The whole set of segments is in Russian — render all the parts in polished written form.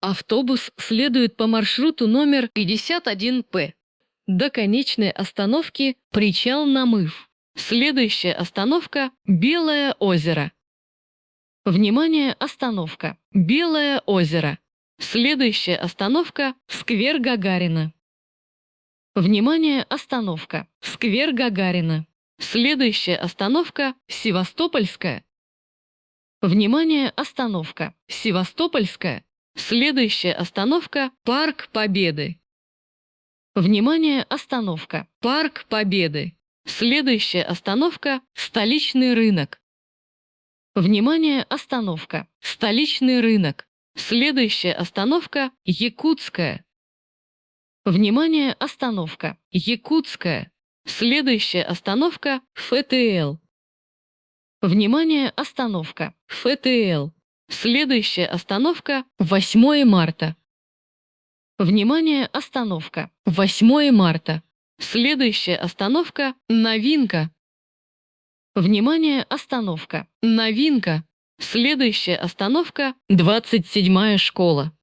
Автобус следует по маршруту номер 51П. До конечной остановки «Причал Намыв». Следующая остановка – Белое озеро. Внимание, остановка. Белое озеро. Следующая остановка – Сквер Гагарина. Внимание, остановка. Сквер Гагарина. Следующая остановка – Севастопольская. Внимание, остановка. Севастопольская. Следующая остановка – Парк Победы. Внимание, остановка. Парк Победы. Следующая остановка – Столичный рынок. Внимание, остановка. Столичный рынок. Следующая остановка – Якутская. Внимание, остановка. Якутская. Следующая остановка – ФТЛ. Внимание, остановка. ФТЛ. Следующая остановка – 8 марта. Внимание, остановка. 8 марта. Следующая остановка – Новинка. Внимание, остановка. Новинка. Следующая остановка – 27-я школа.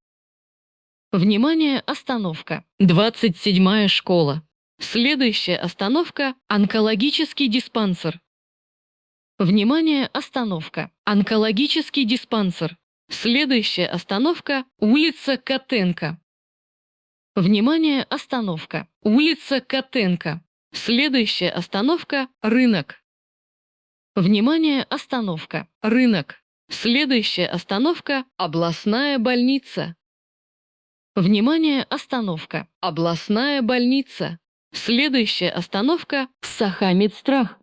Внимание, остановка. 27-я школа. Следующая остановка – Онкологический диспансер. Внимание, остановка. Онкологический диспансер. Следующая остановка – улица Котенко. Внимание, остановка. Улица Котенко. Следующая остановка – Рынок. Внимание, остановка. Рынок. Следующая остановка – Областная больница. Внимание, остановка. Областная больница. Следующая остановка – Сахамедстрах.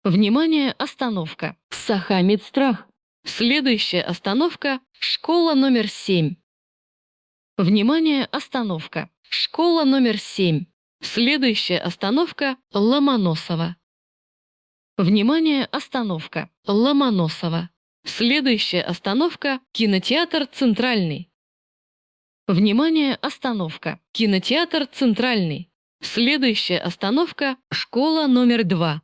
Внимание, остановка. Сахамедстрах. Следующая остановка – Школа номер 7. Внимание, остановка. Школа номер 7. Следующая остановка – Ломоносова. Внимание, остановка. Ломоносова. Следующая остановка – Кинотеатр Центральный. Внимание, остановка. Кинотеатр Центральный. Следующая остановка – Школа номер 2.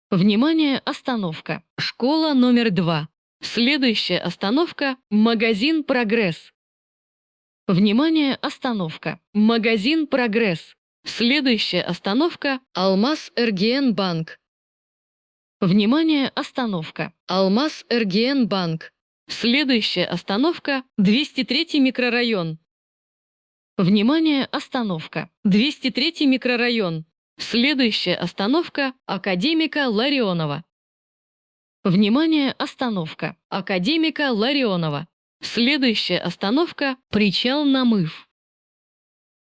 Внимание, остановка. Школа номер 2. Следующая остановка – Магазин «Прогресс». Внимание, остановка. Магазин «Прогресс». Следующая остановка – Алмаз РГН Банк. Внимание, остановка. Алмаз РГН Банк. Следующая остановка – 203 микрорайон. Внимание, остановка. 203 микрорайон. Следующая остановка – Академика Ларионова. Внимание, остановка. Академика Ларионова. Следующая остановка – Причал Намыв.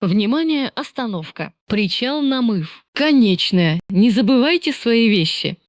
Внимание, остановка. Причал Намыв. Конечная. Не забывайте свои вещи.